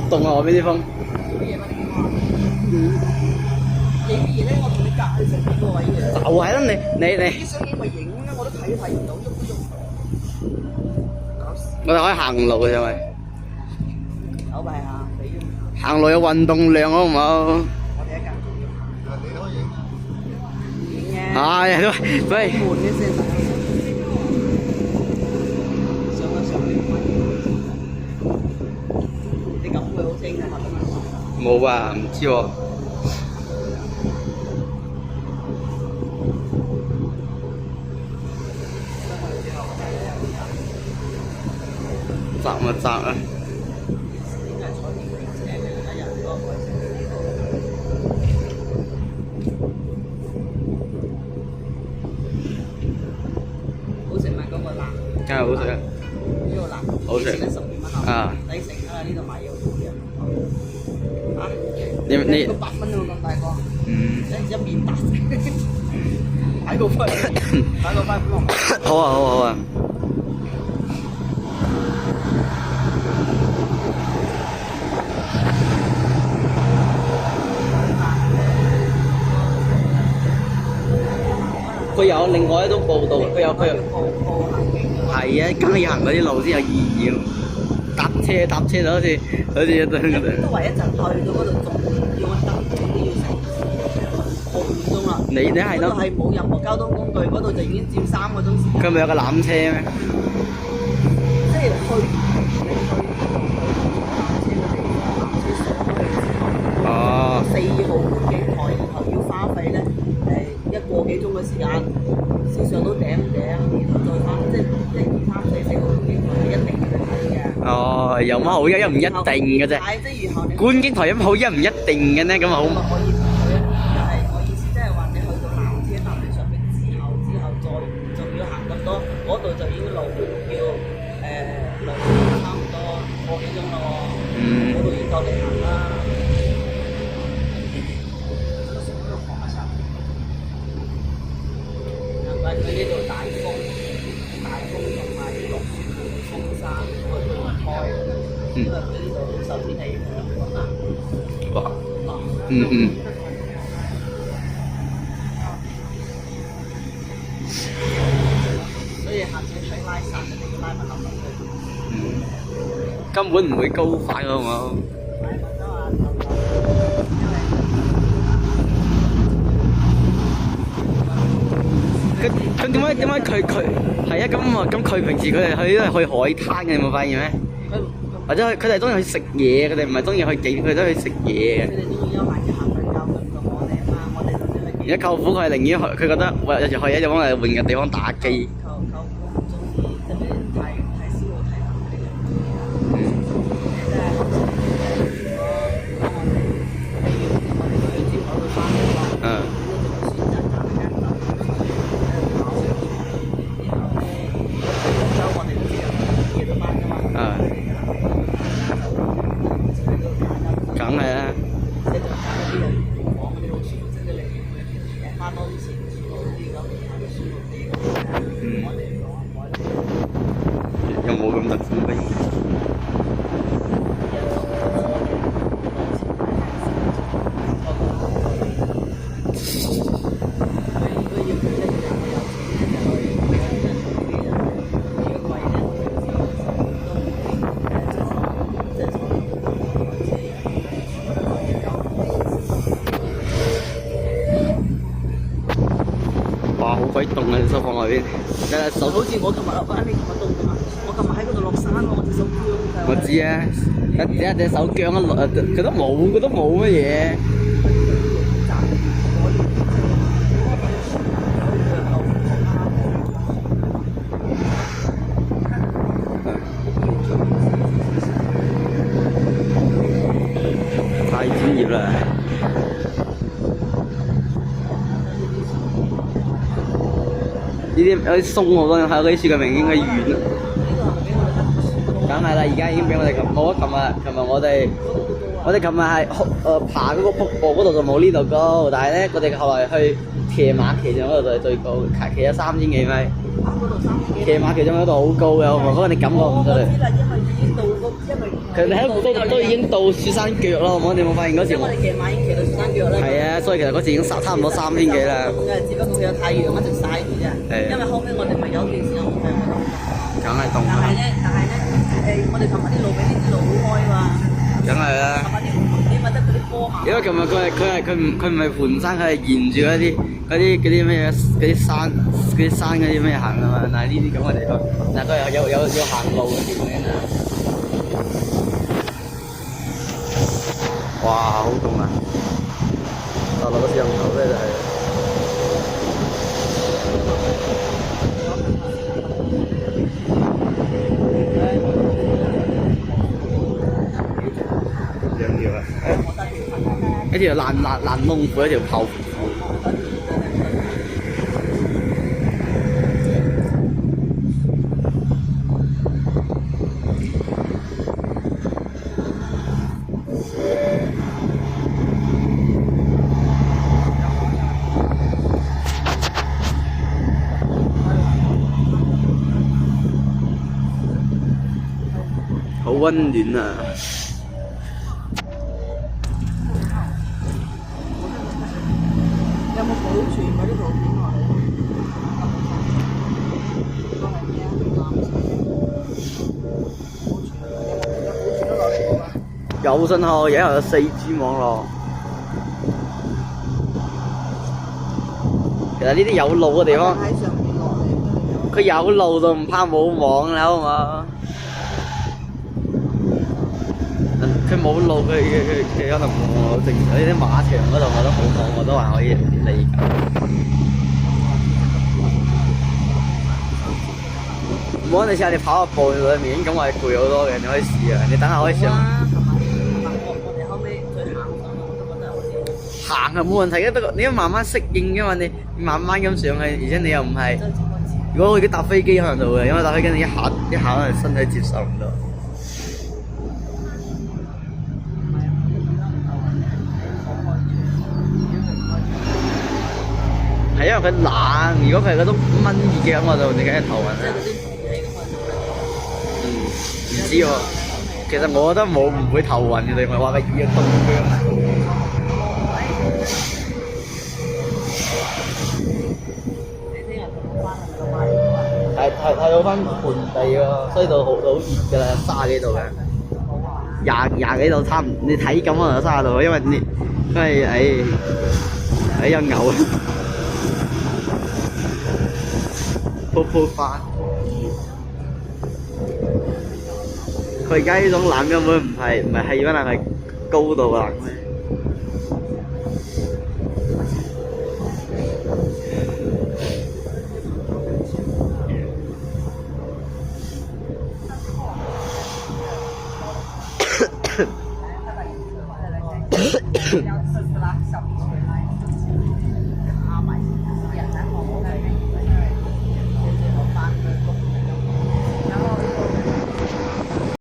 凍啊！外邊啲風。影嘢咧，我同你介紹幾個位嘅。就係啦，你啲相影咪影啦，我都睇唔到，喐都喐唔到。我哋可以行路嘅啫咪。有咪啊？俾行路有運動量好唔好？我哋一間你都可以影嘅。係都喂。悶嘅先上一上你咁會好清嘅嘛？冇啊，唔知喎。窄咪窄啊！好食咪嗰個辣，梗係好食啊！呢個辣，好食以前咧12蚊啊！抵食啊！呢度買嘢好啲啊！啊，你個8蚊喎咁大個，嗯一面8，擺個翻，擺個翻俾我。好啊好啊好啊！佢有另外一種報道，佢有係啊，梗係要行嗰啲路先有意義咯。搭車就好似都唯一就去到嗰度仲要我登記都要成個半鐘啦。你係咯，嗰度係冇任何交通工具，嗰度就已經佔3個鐘時間。佢咪有個纜車咩？即係去你去纜車嘅地方，纜車上去之後，哦4號觀景台，然後要花費咧1個幾鐘嘅時間先上到頂，然後再翻即係1、2、3、4、4個觀景台係一定要睇嘅。哦，有乜好一唔一定嘅啫？係即係然後你。觀景台有乜好一唔一定嘅呢？咁啊好。可以去啊！但係我意思即係話你去到纜車搭你上去之後再仲要行咁多，嗰度就已經路要路差唔多個幾鐘咯喎。嗰度已經夠你行啦。難怪佢呢度大風同埋落雪風沙佢都唔開，因為佢呢度受天氣影響啊。哇！嗯嗯。所以下次睇拉薩一定要拉埋落去。根本唔會高反好唔好？佢點解佢係啊？咁佢平時佢哋去都係去海灘嘅，你有冇發現咩？或者佢哋中意去食嘢，佢哋唔係中意去景，佢都去食嘢嘅。佢哋中意休閒嘅行瞓覺，佢唔同我哋啊嘛，我哋就中意去。而家舅父佢係寧願去，佢覺得喂有時去一隻幫佢換嘅地方打機。舅父唔中意，即係太消耗體能嗰啲嘅。即係好似如果我哋去珠海去翻嘅話，嗯。選擇揀間酒店考試，然後咧廣州我哋都知有夜到翻㗎嘛。啊。梗係啦。即係就揀嗰啲房嗰啲好舒服，即係你花多啲錢住好啲咁，睇得舒服啲。我哋講我哋有冇咁特別？哇！好鬼凍啊！手放外邊，手好似我琴日落翻，你琴日凍㗎嘛？我琴日喺嗰度落山喎，我隻手僵㗎。我知啊，隻手僵一落，佢都冇乜嘢。太專業啦！呢啲有啲鬆好多，睇嗰啲雪嘅明顯嘅軟。梗係啦，而家已經俾我哋咁。冇啊！琴日我哋我哋琴日係爬嗰個瀑布嗰度就冇呢度高，但係咧我哋後來去騎馬騎上嗰度就係最高，騎咗3000幾米。嗰度3000幾。騎馬騎上嗰度好高嘅，我嗰個你感覺唔到你。我知啦，因為已經到嗰，因為佢哋喺都已經到雪山腳咯，你有冇發現嗰時？因為我哋騎馬已經騎到雪山腳啦。係啊，所以其實嗰時已經差唔多3000幾啦。只不過佢有太陽一直曬住啫。因為後尾我哋咪有段時間好凍嘅。梗係凍啦。我哋琴日啲路俾呢啲路好開嘛。梗係啦。你咪得嗰啲波行。因為琴日佢唔係盤山，佢係沿住嗰啲咩嗰啲山嗰啲咩行啊嘛。但係呢啲咁嘅地方，但係佢有行路嘅條件啊。哇！好凍啊！落個攝像頭咧就係。一條爛窿褲，一條泡芙褲。好溫暖啊！有冇保存嗰啲圖片落嚟？有信號，而家有4G 網絡。其實呢啲有路嘅地方，佢有路就唔怕冇網啦，好嘛？佢冇路，佢可能冇正常呢啲馬場嗰度我都冇網，我都還可以理解。唔好你試下你跑下步裏面已經咁話攰好多嘅，你可以試啊！你等下可以試下。我哋後尾再行上去，我都覺得好似行係冇問題嘅，不過你要慢慢適應嘅嘛，你慢慢咁上去，而且你又唔係。如果我而家搭飛機可能就會，因為搭飛機你一下可能身體接受唔到。係因為佢冷，如果佢係嗰種蚊熱嘅咁，我就你梗係頭暈啦。唔知喎，其實我覺得唔會頭暈嘅，你咪話佢熱凍僵啊。睇到翻盆地喎，所以就好熱㗎啦，30幾度嘅，廿幾度差唔，你睇咁可能30度，因為你因為有牛啊。鋪翻，佢而家呢種冷根本唔係氣溫冷，係高度冷咩？